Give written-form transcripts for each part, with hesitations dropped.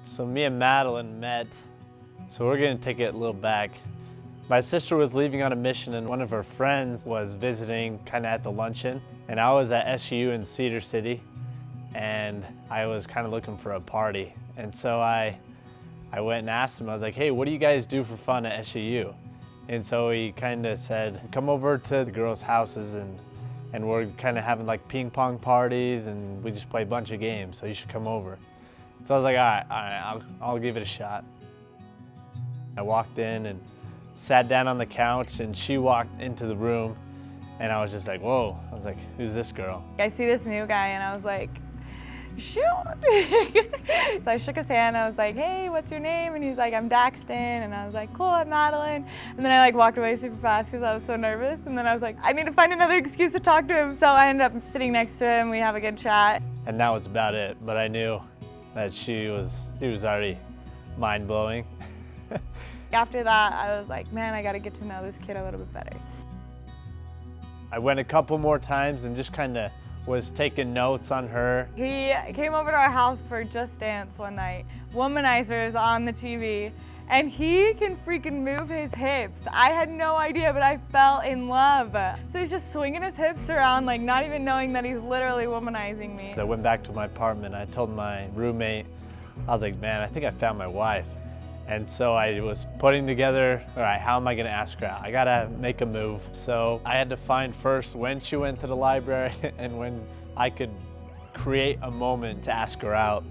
So me and Madeline met, so we're gonna take it a little back. My sister was leaving on a mission and one of her friends was visiting kind of at the luncheon. And I was at SU in Cedar City and I was kind of looking for a party. And so I went and asked him, I was like, hey, what do you guys do for fun at SU? And so he kind of said, come over to the girls' houses and we're kind of having like ping pong parties and we just play a bunch of games, so you should come over. So I was like, all right, I'll give it a shot. I walked in and sat down on the couch and she walked into the room and I was just like, whoa. I was like, who's this girl? I see this new guy and I was like, shoot. So I shook his hand, I was like, hey, what's your name? And he's like, I'm Daxtyn. And I was like, cool, I'm Madelyn. And then I like walked away super fast because I was so nervous. And then I was like, I need to find another excuse to talk to him. So I ended up sitting next to him, we have a good chat. And that was about it, but I knew that she was already mind-blowing. After that, I was like, man, I gotta get to know this kid a little bit better. I went a couple more times and just kind of was taking notes on her. He came over to our house for Just Dance one night. Womanizers on the TV, and he can freaking move his hips. I had no idea, but I fell in love. So he's just swinging his hips around, like not even knowing that he's literally womanizing me. I went back to my apartment. I told my roommate, I was like, man, I think I found my wife. And so I was putting together, all right, how am I gonna ask her out? I gotta make a move. So I had to find first when she went to the library and when I could create a moment to ask her out.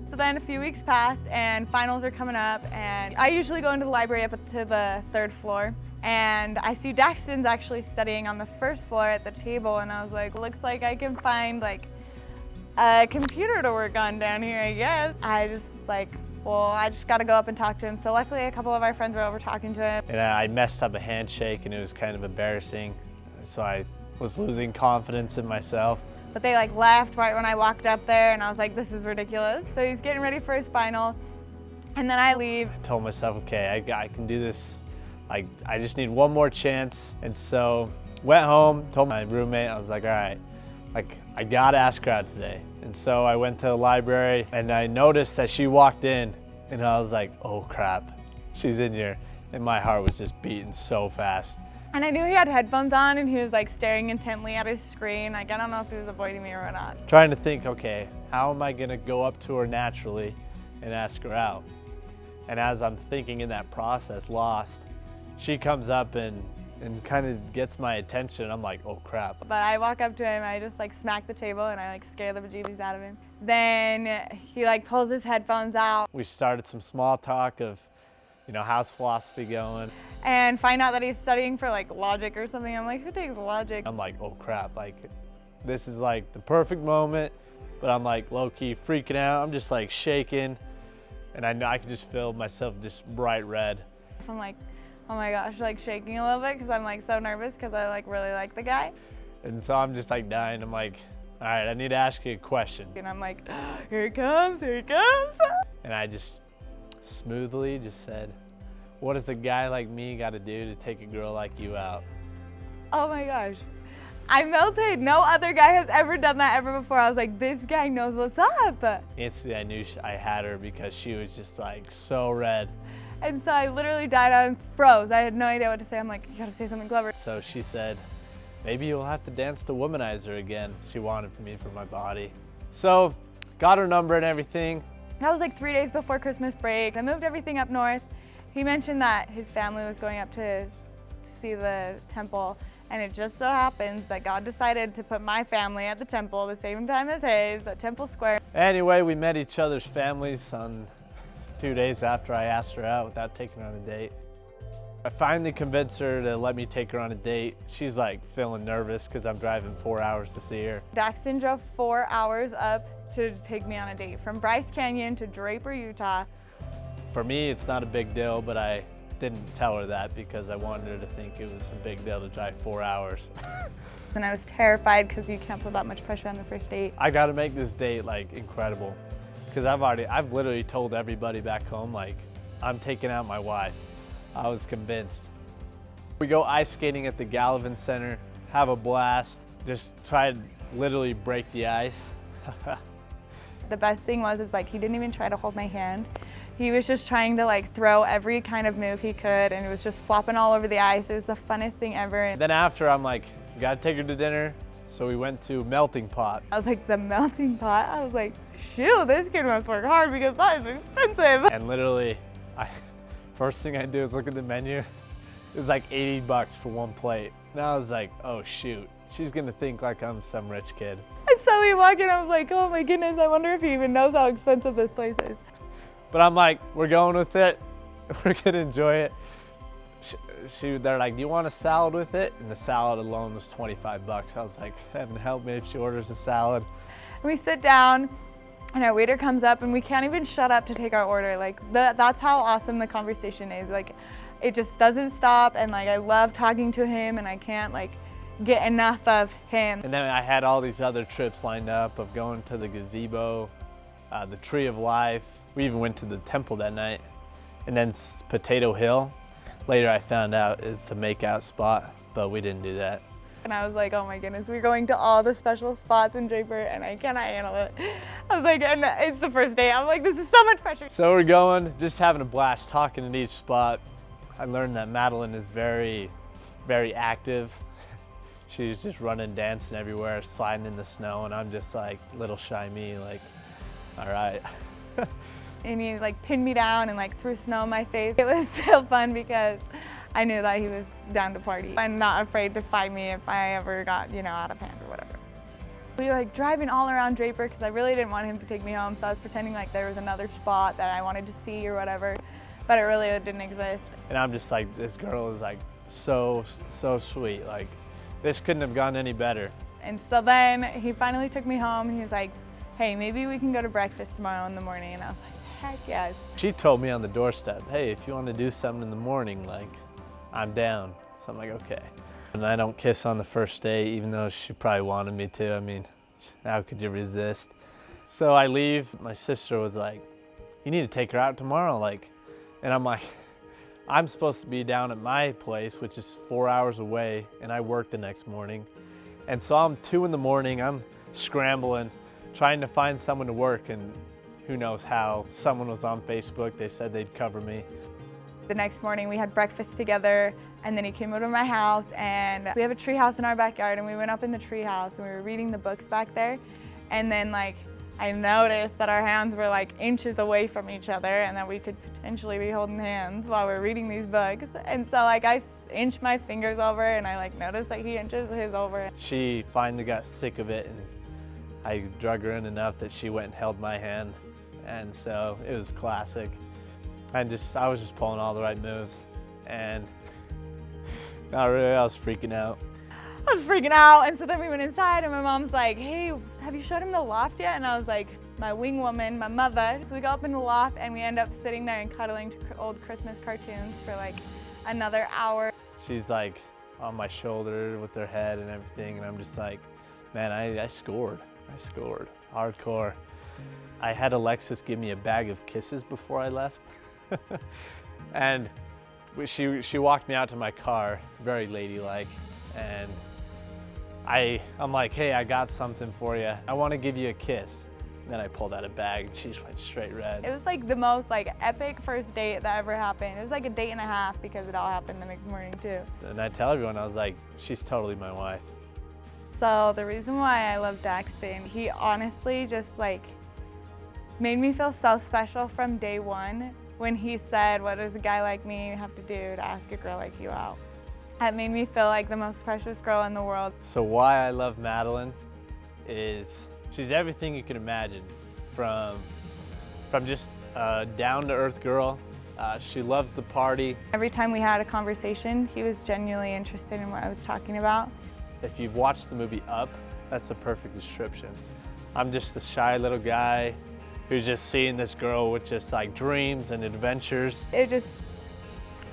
So then a few weeks passed and finals are coming up, and I usually go into the library up to the 3rd floor. And I see Daxtyn's actually studying on the 1st floor at the table, and I was like, looks like I can find like a computer to work on down here, I guess. I just like, well, I just got to go up and talk to him. So luckily a couple of our friends were over talking to him. And I messed up a handshake and it was kind of embarrassing. So I was losing confidence in myself. But they like left right when I walked up there and I was like, this is ridiculous. So he's getting ready for his final. And then I leave. I told myself, okay, I can do this. Like, I just need one more chance. And so went home, told my roommate, I was like, all right, like I gotta ask her out today. And so I went to the library and I noticed that she walked in and I was like, oh crap, she's in here. And my heart was just beating so fast. And I knew he had headphones on and he was like staring intently at his screen. Like, I don't know if he was avoiding me or not. Trying to think, okay, how am I gonna go up to her naturally and ask her out? And as I'm thinking in that process, lost, she comes up and kind of gets my attention. I'm like, oh crap. But I walk up to him, I just like smack the table and I like scare the bejeebies out of him. Then he like pulls his headphones out. We started some small talk of, you know, how's philosophy going? And find out that he's studying for like logic or something. I'm like, who takes logic? I'm like, oh crap, like this is like the perfect moment, but I'm like low-key freaking out. I'm just like shaking and I know I can just feel myself just bright red. I'm like, oh my gosh, like shaking a little bit because I'm like so nervous because I like really like the guy. And so I'm just like dying. I'm like, all right, I need to ask you a question. And I'm like, here it comes, here it comes. And I just smoothly just said, what does a guy like me got to do to take a girl like you out? Oh my gosh. I melted. No other guy has ever done that ever before. I was like, this guy knows what's up. Instantly I knew I had her because she was just like so red. And so I literally died out and froze. I had no idea what to say. I'm like, you gotta say something clever. So she said, maybe you'll have to dance the womanizer again. She wanted me for my body. So got her number and everything. That was like 3 days before Christmas break. I moved everything up north. He mentioned that his family was going up to see the temple. And it just so happens that God decided to put my family at the temple the same time as his, at Temple Square. Anyway, we met each other's families on 2 days after I asked her out without taking her on a date. I finally convinced her to let me take her on a date. She's like feeling nervous because I'm driving 4 hours to see her. Daxtyn drove 4 hours up to take me on a date from Bryce Canyon to Draper, Utah. For me, it's not a big deal, but I didn't tell her that because I wanted her to think it was a big deal to drive 4 hours. And I was terrified because you can't put that much pressure on the first date. I gotta make this date like incredible. Because I've literally told everybody back home, like, I'm taking out my wife. I was convinced. We go ice skating at the Gallivan Center, have a blast, just try to literally break the ice. The best thing was like he didn't even try to hold my hand. He was just trying to like throw every kind of move he could, and it was just flopping all over the ice. It was the funnest thing ever. Then after, I'm like, you gotta take her to dinner. So we went to Melting Pot. I was like, the Melting Pot? I was like, shoot, this kid must work hard because that is expensive. And literally, first thing I do is look at the menu. It was like $80 for one plate. And I was like, oh shoot, she's gonna think like I'm some rich kid. And so we walk in, I was like, oh my goodness, I wonder if he even knows how expensive this place is. But I'm like, we're going with it. We're gonna enjoy it. They're like, do you want a salad with it? And the salad alone was $25. I was like, heaven help me if she orders a salad. And we sit down, and our waiter comes up, and we can't even shut up to take our order. Like, that's how awesome the conversation is. Like, it just doesn't stop, and like, I love talking to him, and I can't like get enough of him. And then I had all these other trips lined up of going to the gazebo, the Tree of Life. We even went to the temple that night. And then Potato Hill. Later I found out it's a makeout spot, but we didn't do that. And I was like, oh my goodness, we're going to all the special spots in Draper, and I cannot handle it. I was like, and it's the first day. I'm like, this is so much pressure. So we're going, just having a blast, talking at each spot. I learned that Madelyn is very, very active. She's just running, dancing everywhere, sliding in the snow, and I'm just like little shy me, like, all right. And he like pinned me down and like threw snow in my face. It was so fun because I knew that he was down to party. I'm not afraid to fight me if I ever got, out of hand or whatever. We were like driving all around Draper because I really didn't want him to take me home, so I was pretending like there was another spot that I wanted to see or whatever, but it really didn't exist. And I'm just like, this girl is like so sweet. Like, this couldn't have gone any better. And so then he finally took me home. He was like, hey, maybe we can go to breakfast tomorrow in the morning. And I was like, heck yes. She told me on the doorstep, hey, if you want to do something in the morning, like, I'm down. So I'm like, okay. And I don't kiss on the first day, even though she probably wanted me to. I mean, how could you resist? So I leave. My sister was like, you need to take her out tomorrow. Like, and I'm like, I'm supposed to be down at my place, which is 4 hours away, and I work the next morning. And so I'm 2 in the morning, I'm scrambling, trying to find someone to work, and who knows how. Someone was on Facebook, they said they'd cover me. The next morning we had breakfast together, and then he came over to my house, and we have a tree house in our backyard, and we went up in the tree house and we were reading the books back there. And then like, I noticed that our hands were like inches away from each other and that we could potentially be holding hands while we're reading these books. And so like I inched my fingers over and I like noticed that he inches his over. She finally got sick of it, and I drug her in enough that she went and held my hand. And so it was classic. I was just pulling all the right moves, and not really, I was freaking out. And so then we went inside and my mom's like, hey, have you showed him the loft yet? And I was like, my wing woman, my mother. So we go up in the loft and we end up sitting there and cuddling to old Christmas cartoons for like another hour. She's like on my shoulder with her head and everything, and I'm just like, man, I scored. Hardcore. I had Alexis give me a bag of kisses before I left. And she walked me out to my car, very ladylike, and I'm like, hey, I got something for you. I want to give you a kiss. And then I pulled out a bag and she just went straight red. It was like the most like epic first date that ever happened. It was like a date and a half because it all happened the next morning too. And I tell everyone, I was like, she's totally my wife. So the reason why I love Daxtyn, he honestly just like made me feel so special from day one when he said, what does a guy like me have to do to ask a girl like you out? That made me feel like the most precious girl in the world. So why I love Madelyn is she's everything you can imagine, from just a down-to-earth girl. She loves the party. Every time we had a conversation, he was genuinely interested in what I was talking about. If you've watched the movie Up, that's the perfect description. I'm just a shy little guy who's just seeing this girl with just like dreams and adventures. It just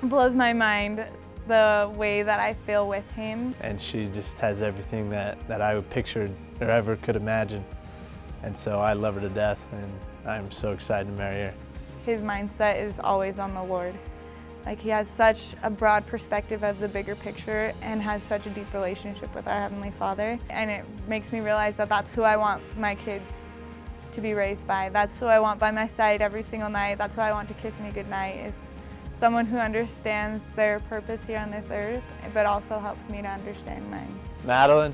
blows my mind the way that I feel with him. And she just has everything that I would picture or ever could imagine. And so I love her to death, and I'm so excited to marry her. His mindset is always on the Lord. Like, he has such a broad perspective of the bigger picture and has such a deep relationship with our Heavenly Father. And it makes me realize that that's who I want my kids to be raised by. That's who I want by my side every single night. That's who I want to kiss me goodnight, is someone who understands their purpose here on this earth, but also helps me to understand mine. Madelyn,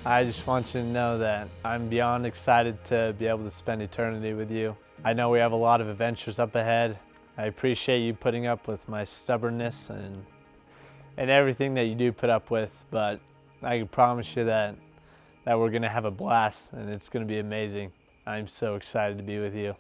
I just want you to know that I'm beyond excited to be able to spend eternity with you. I know we have a lot of adventures up ahead. I appreciate you putting up with my stubbornness and everything that you do put up with, but I can promise you that we're gonna have a blast and it's gonna be amazing. I'm so excited to be with you.